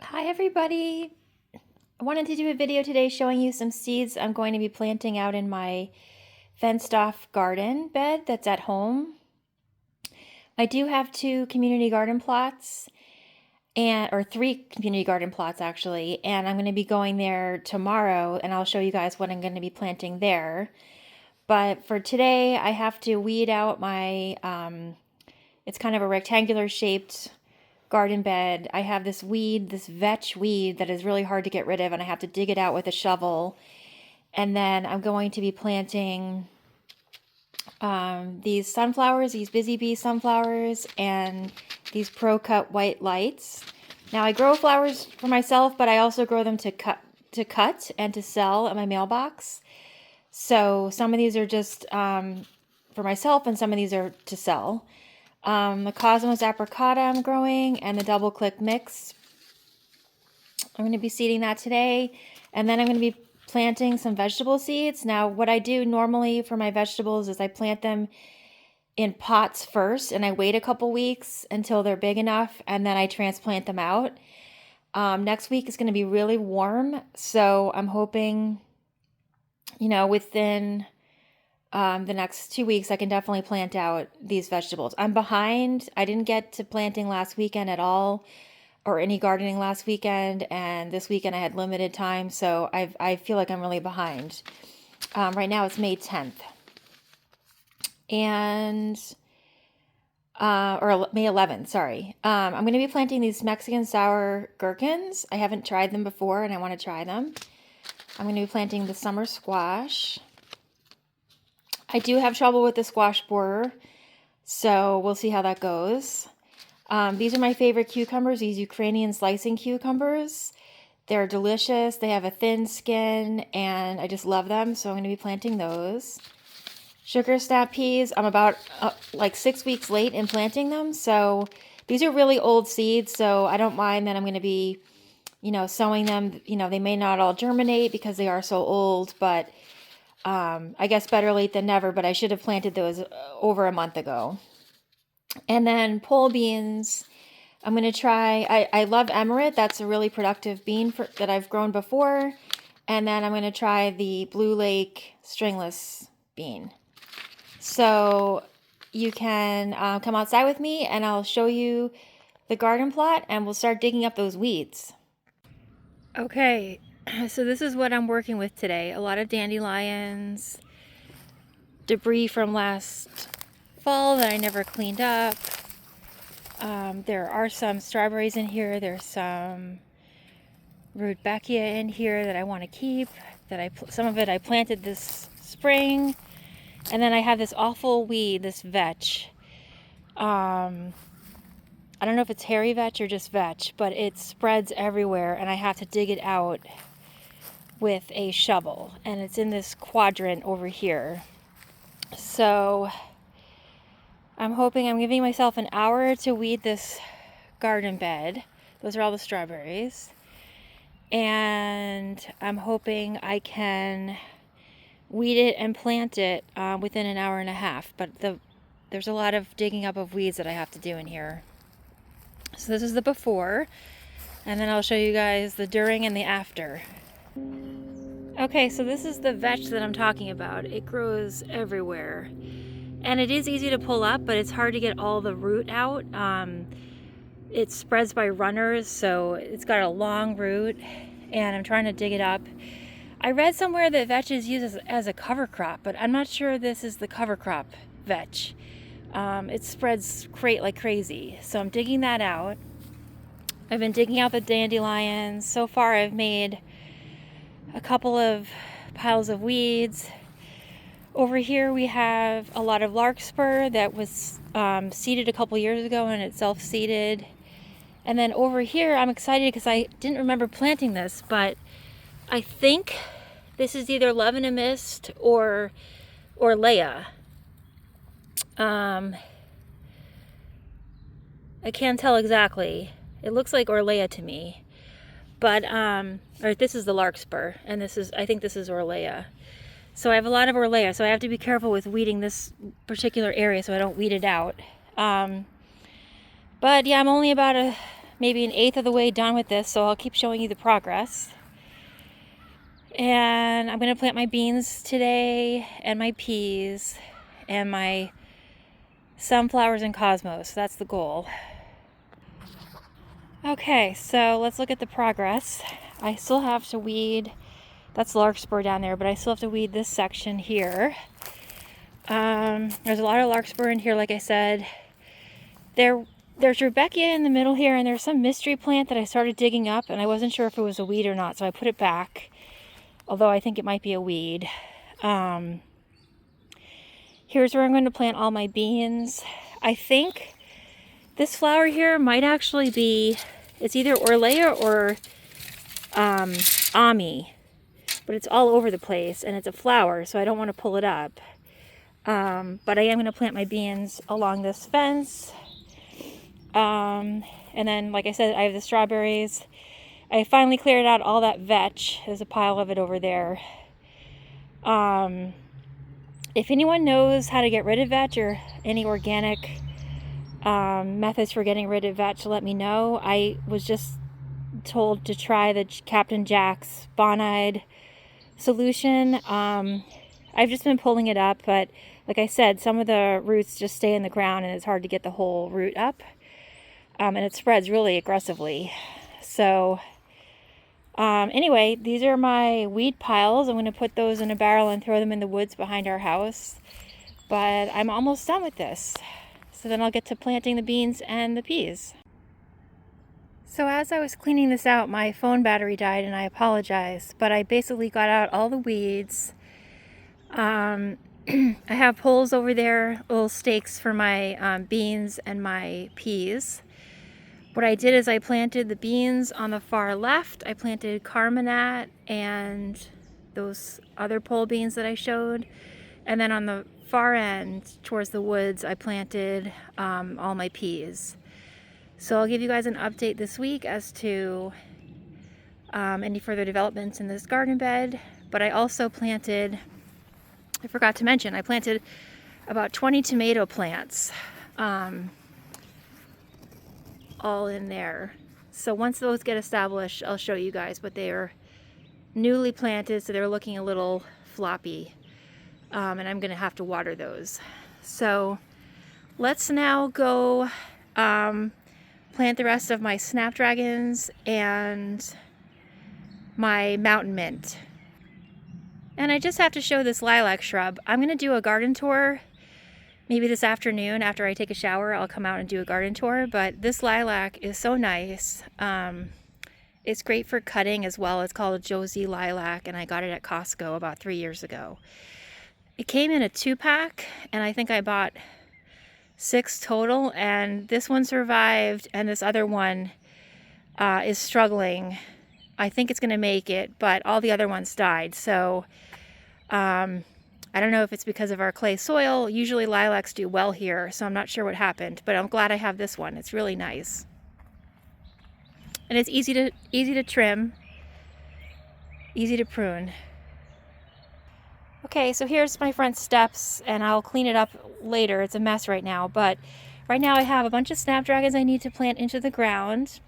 Hi everybody! I wanted to do a video today showing you some seeds I'm going to be planting out in my fenced off garden bed that's at home. I do have two community garden plots, or three community garden plots actually, and I'm going to be going there tomorrow and I'll show you guys what I'm going to be planting there. But for today I have to weed out my, it's kind of a rectangular shaped garden bed. I have this weed, this vetch weed that is really hard to get rid of, and I have to dig it out with a shovel. And then I'm going to be planting these sunflowers, these busy bee sunflowers, and these pro cut white lights. Now I grow flowers for myself, but I also grow them to cut and to sell at my mailbox. So some of these are just for myself, and some of these are to sell. The Cosmos apricota I'm growing, and the double click mix. I'm going to be seeding that today, and then I'm going to be planting some vegetable seeds. Now what I do normally for my vegetables is I plant them in pots first, and I wait a couple weeks until they're big enough, and then I transplant them out. Next week is going to be really warm, so I'm hoping, within the next 2 weeks, I can definitely plant out these vegetables. I'm behind. I didn't get to planting last weekend at all, or any gardening last weekend, and this weekend I had limited time, so I feel like I'm really behind. Right now it's May 10th, and or May 11th, sorry. I'm going to be planting these Mexican sour gherkins. I haven't tried them before, and I want to try them. I'm going to be planting the summer squash. I do have trouble with the squash borer, so we'll see how that goes. These are my favorite cucumbers, these Ukrainian slicing cucumbers. They're delicious, they have a thin skin, and I just love them, so I'm going to be planting those. Sugar snap peas, I'm about like 6 weeks late in planting them, so these are really old seeds, so I don't mind that I'm going to be, sowing them. They may not all germinate because they are so old, but I guess better late than never, but I should have planted those over a month ago. And then pole beans, I'm going to try, I love emerit. That's a really productive bean that I've grown before. And then I'm going to try the Blue Lake stringless bean. So you can come outside with me and I'll show you the garden plot and we'll start digging up those weeds. Okay. So this is what I'm working with today. A lot of dandelions, debris from last fall that I never cleaned up. There are some strawberries in here. There's some rudbeckia in here that I want to keep. Some of it I planted this spring. And then I have this awful weed, this vetch. I don't know if it's hairy vetch or just vetch, but it spreads everywhere and I have to dig it out with a shovel, and it's in this quadrant over here. So I'm giving myself an hour to weed this garden bed. Those are all the strawberries, and I'm hoping I can weed it and plant it within an hour and a half, but there's a lot of digging up of weeds that I have to do in here. So this is the before, and then I'll show you guys the during and the after. Okay, so this is the vetch that I'm talking about. It grows everywhere. And it is easy to pull up, but it's hard to get all the root out. It spreads by runners, so it's got a long root, and I'm trying to dig it up. I read somewhere that vetch is used as a cover crop, but I'm not sure this is the cover crop vetch. It spreads like crazy, so I'm digging that out. I've been digging out the dandelions. So far I've made a couple of piles of weeds. Over here we have a lot of larkspur that was seeded a couple years ago, and it's self-seeded. And then over here I'm excited because I didn't remember planting this, but I think this is either Love in a Mist or Leia. I can't tell exactly. It looks like Orlea to me. But, or this is the larkspur, and I think this is Orlea. So I have a lot of Orlea, so I have to be careful with weeding this particular area so I don't weed it out. But yeah, I'm only about maybe 1/8 of the way done with this, so I'll keep showing you the progress. And I'm going to plant my beans today, and my peas, and my sunflowers and cosmos. That's the goal. Okay, so let's look at the progress. I still have to weed, that's larkspur down there, but I still have to weed this section here. There's a lot of larkspur in here, like I said. There's Rebecca in the middle here, and there's some mystery plant that I started digging up, and I wasn't sure if it was a weed or not, so I put it back, although I think it might be a weed. Here's where I'm going to plant all my beans. I think this flower here might actually be, it's either Orlea or Ami, but it's all over the place, and it's a flower, so I don't want to pull it up. But I am going to plant my beans along this fence. And then, like I said, I have the strawberries. I finally cleared out all that vetch. There's a pile of it over there. If anyone knows how to get rid of vetch or any organic methods for getting rid of vetch, let me know. I was just told to try the Captain Jack's Bonide solution. I've just been pulling it up, but like I said, some of the roots just stay in the ground and it's hard to get the whole root up. And it spreads really aggressively. So anyway, these are my weed piles. I'm going to put those in a barrel and throw them in the woods behind our house. But I'm almost done with this. So then I'll get to planting the beans and the peas. So as I was cleaning this out, my phone battery died, and I apologize. But I basically got out all the weeds. I have poles over there, little stakes for my beans and my peas. What I did is I planted the beans on the far left. I planted Carmenat and those other pole beans that I showed. And then on the far end, towards the woods, I planted all my peas. So I'll give you guys an update this week as to any further developments in this garden bed. But I also planted, I forgot to mention, I planted about 20 tomato plants. All in there. So once those get established, I'll show you guys, but they are newly planted, so they're looking a little floppy, and I'm gonna have to water those. So let's now go plant the rest of my snapdragons and my mountain mint. And I just have to show this lilac shrub. I'm gonna do a garden tour maybe this afternoon. After I take a shower, I'll come out and do a garden tour. But this lilac is so nice. It's great for cutting as well. It's called a Josie lilac, and I got it at Costco about 3 years ago. It came in a 2-pack, and I think I bought 6 total, and this one survived, and this other one is struggling. I think it's going to make it, but all the other ones died. So I don't know if it's because of our clay soil. Usually lilacs do well here, so I'm not sure what happened, but I'm glad I have this one. It's really nice. And it's easy to trim, easy to prune. Okay, so here's my front steps, and I'll clean it up later. It's a mess right now, but right now I have a bunch of snapdragons I need to plant into the ground.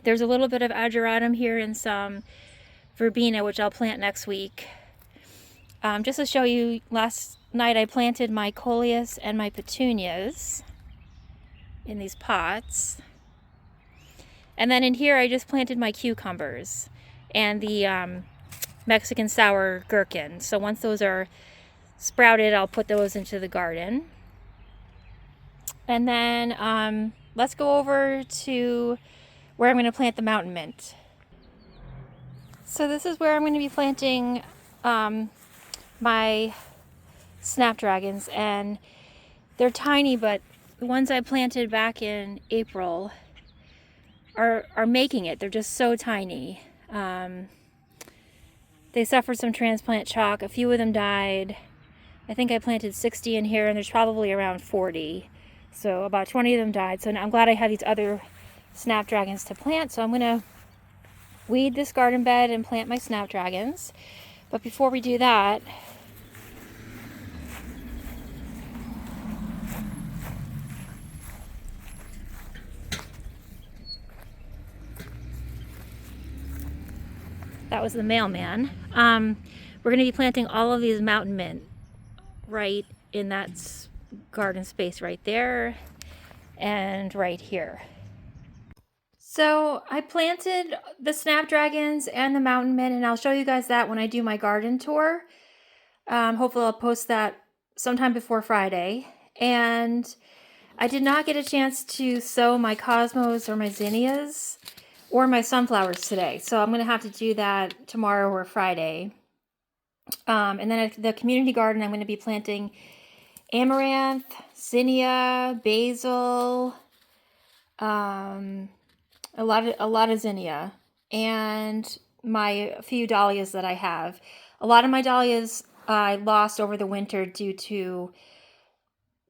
There's a little bit of ageratum here and some verbena, which I'll plant next week. Just to show you, last night I planted my coleus and my petunias in these pots. And then in here I just planted my cucumbers and the Mexican sour gherkin. So once those are sprouted, I'll put those into the garden. And then let's go over to where I'm going to plant the mountain mint. So this is where I'm going to be planting my snapdragons, and they're tiny, but the ones I planted back in April are making it. They're just so tiny. They suffered some transplant shock. A few of them died. I think I planted 60 in here, and there's probably around 40. So about 20 of them died. So now I'm glad I have these other snapdragons to plant. So I'm going to weed this garden bed and plant my snapdragons. But before we do that, That was the mailman. We're going to be planting all of these mountain mint right in that garden space right there and right here. So I planted the snapdragons and the mountain mint, and I'll show you guys that when I do my garden tour. Hopefully I'll post that sometime before Friday. And I did not get a chance to sow my cosmos or my zinnias or my sunflowers today. So I'm going to have to do that tomorrow or Friday. And then at the community garden, I'm going to be planting amaranth, zinnia, basil, a lot of zinnia, and my few dahlias that I have. A lot of my dahlias I lost over the winter due to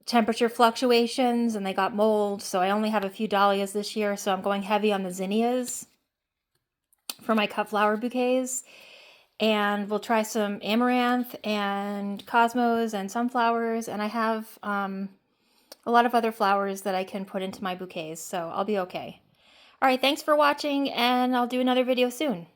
temperature fluctuations, and they got mold, so I only have a few dahlias this year, so I'm going heavy on the zinnias for my cut flower bouquets. And we'll try some amaranth and cosmos and sunflowers, and I have a lot of other flowers that I can put into my bouquets, so I'll be okay. All right, thanks for watching, and I'll do another video soon.